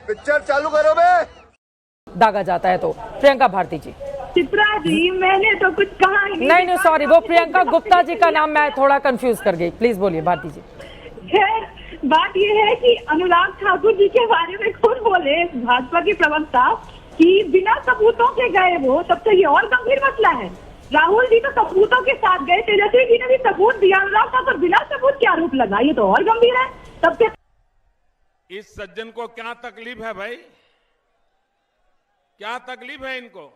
Picture चालू करो बे। दागा जाता है तो प्रियंका भारती जी। चित्रा जी, मैंने तो कुछ कहा ही नहीं सॉरी, वो प्रियंका गुप्ता जी का नाम मैं थोड़ा कंफ्यूज कर गई। प्लीज बोलिए भारती जी। खैर, बात यह है कि अनुराग ठाकुर जी के बारे में खुद बोले भाजपा के प्रवक्ता कि बिना सबूतों के गए वो, तब तो ये और गंभीर मसला है। राहुल जी तो सबूतों के साथ गए, तेजस्वी जी ने भी सबूत दिया, अनुराग ठाकुर बिना सबूत के आरोप लगा, ये तो और गंभीर है। तब से इस सज्जन को क्या तकलीफ है भाई, क्या तकलीफ है इनको?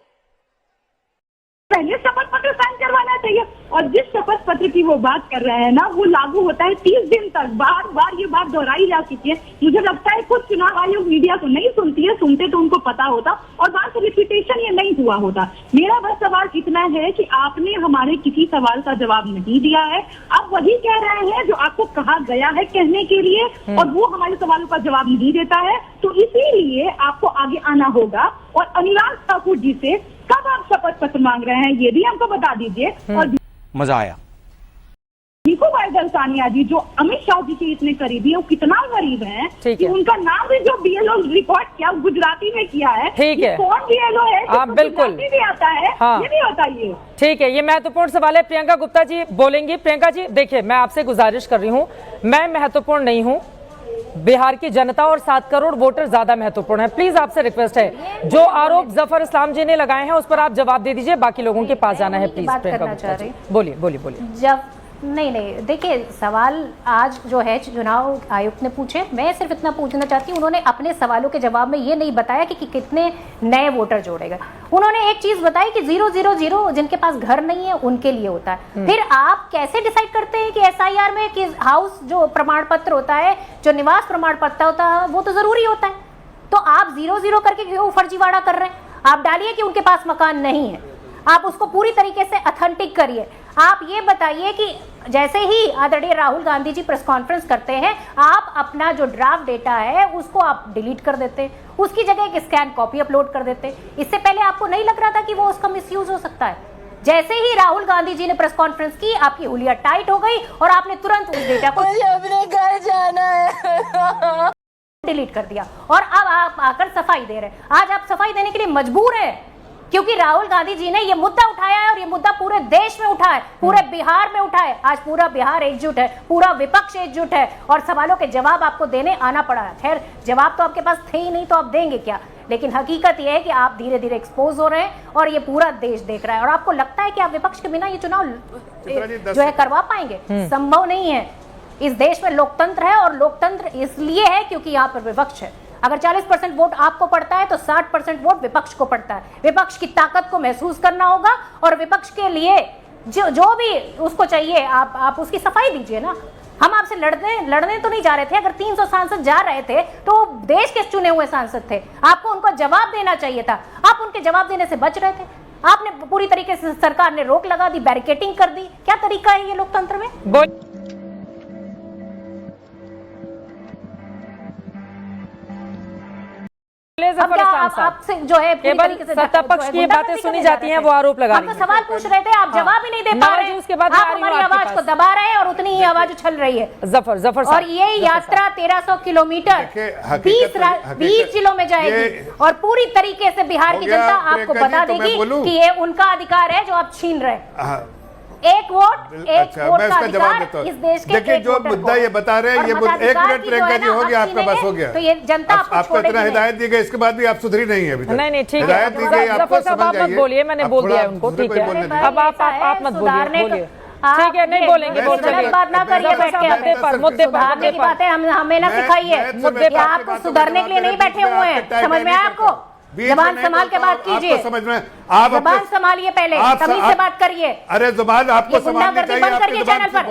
पहले शपथ पत्र साइन करवाना चाहिए। और जिस शपथ पत्र की वो बात कर रहे हैं ना, वो लागू होता है 30 दिन तक। बार बार ये बात दोहराई जा चुकी है। मुझे लगता है कुछ चुनाव आयोग मीडिया को नहीं सुनती है, सुनते तो उनको पता होता और बात रिपीटेशन ये नहीं हुआ होता। मेरा बस सवाल इतना है कि आपने हमारे किसी सवाल का जवाब नहीं दिया है। आप वही कह रहे हैं जो आपको कहा गया है कहने के लिए, और वो हमारे सवालों का जवाब नहीं देता है। तो इसीलिए आपको आगे आना होगा और अनुराग ठाकुर जी से कब आप शपथ पत्र मांग रहे हैं ये भी हमको बता दीजिए। और मजा आया। भीखू भाई दलसानिया जी जो अमित शाह जी के इतने करीबी है, वो कितना गरीब है कि उनका नाम भी जो बीएलओ रिकॉर्ड किया गुजराती में किया है। ठीक है, कौन बीएलओ है? आप बिल्कुल भी आता है, हाँ। ये भी बताइए। ठीक है, ये महत्वपूर्ण सवाल है। प्रियंका गुप्ता जी बोलेंगी। प्रियंका जी देखिए, मैं आपसे गुजारिश कर रही हूँ, मैं महत्वपूर्ण नहीं हूँ, बिहार की जनता और 7 करोड़ वोटर ज्यादा महत्वपूर्ण है। प्लीज आपसे रिक्वेस्ट है, जो आरोप जफर इस्लाम जी ने लगाए हैं उस पर आप जवाब दे दीजिए, बाकी लोगों के पास जाना है। प्लीज प्रियंका गुप्ता जी बोलिए बोलिए बोलिए। जब नहीं देखिए, सवाल आज जो है चुनाव आयुक्त ने पूछे, मैं सिर्फ इतना पूछना चाहती हूँ, उन्होंने अपने सवालों के जवाब में ये नहीं बताया कि कितने नए वोटर जोड़े गए। उन्होंने एक चीज बताई कि 000 जिनके पास घर नहीं है उनके लिए होता है। फिर आप कैसे डिसाइड करते हैं कि एसआईआर में कि हाउस जो प्रमाण पत्र होता है, जो निवास प्रमाण पत्र होता है, वो तो जरूरी होता है। तो आप 0 करके क्यों फर्जीवाड़ा कर रहे हैं? आप डालिए कि उनके पास मकान नहीं है, आप उसको पूरी तरीके से ऑथेंटिक करिए। आप ये बताइए कि जैसे ही आदरणीय राहुल गांधी जी प्रेस कॉन्फ्रेंस करते हैं, आप अपना जो ड्राफ्ट डेटा है उसको आप डिलीट कर देते हैं, उसकी जगह एक स्कैन कॉपी अपलोड कर देते हैं। इससे पहले आपको नहीं लग रहा था कि वो उसका मिसयूज हो सकता है? जैसे ही राहुल गांधी जी ने प्रेस कॉन्फ्रेंस की, आपकी उंगलियां टाइट हो गई और आपने तुरंत उस डेटा को अपने घर जाना है डिलीट कर दिया और अब आप आकर सफाई दे रहे हैं। आज आप सफाई देने के लिए मजबूर हैं क्योंकि राहुल गांधी जी ने ये मुद्दा उठाया है और ये मुद्दा पूरे देश में उठा है, पूरे बिहार में उठा है। आज पूरा बिहार एकजुट है, पूरा विपक्ष एकजुट है और सवालों के जवाब आपको देने आना पड़ा है। खैर, जवाब तो आपके पास थे ही नहीं, तो आप देंगे क्या? लेकिन हकीकत यह है कि आप धीरे धीरे एक्सपोज हो रहे हैं और ये पूरा देश देख रहा है। और आपको लगता है कि आप विपक्ष के बिना ये चुनाव जो है करवा पाएंगे? संभव नहीं है। इस देश में लोकतंत्र है और लोकतंत्र इसलिए है क्योंकि यहाँ पर विपक्ष है। अगर 40% वोट आपको पड़ता है तो 60% वोट विपक्ष को पड़ता है। विपक्ष की ताकत को महसूस करना होगा और विपक्ष के लिए जो भी उसको चाहिए आप उसकी सफाई दीजिए ना। हम आपसे लड़ने तो नहीं जा रहे थे। अगर 300 सांसद जा रहे थे तो देश के चुने हुए सांसद थे, आपको उनको जवाब देना चाहिए था। आप उनके जवाब देने से बच रहे थे। आपने पूरी तरीके से, सरकार ने रोक लगा दी, बैरिकेटिंग कर दी। क्या तरीका है ये लोकतंत्र में? आपसे जो है केवल सत्ता पक्ष की बातें सुनी जाती हैं, वो आरोप लगा रही हैं। हम तो सवाल पूछ रहे थे, आप जवाब ही नहीं दे पा रहे हैं। उसके बाद आप हमारी आवाज को दबा रहे हैं और उतनी ही आवाज उछल रही है। जफर और ये यात्रा 1300 किलोमीटर 20 जिलों में जाएगी और पूरी तरीके से बिहार की जनता आपको बता देगी कि ये उनका अधिकार है जो आप छीन रहे हैं। एक वोट मैं इसका जवाब देता हूँ। इस देश के देखिए, जो मुद्दा ये बता रहे हैं, ये 1 मिनट प्रियंका जी हो गया, आपका बस हो गया। तो ये जनता आपको इतना हिदायत दी गई, इसके बाद भी आप सुधरी नहीं है अभी तक। नहीं ठीक है, हिदायत दी गई, आपको समझ जाइए। बोलिए, मैंने बोल दिया उनको। ठीक है, अब आप मत बोलिए। ठीक है, नहीं बोलेंगे, बात ना करिए बैठ के। मुद्दे पर की बातें हमें ना सिखाइए। मुद्दे पर आपको सुधारने के लिए नहीं बैठे हुए हैं। समझ में आया आपको? जबान संभाल के बात कीजिए। समझ में आप जबान संभालिए, पहले तमीज से बात करिए। अरे जुबान आपको संभालनी चाहिए। बंद करिए चैनल पर।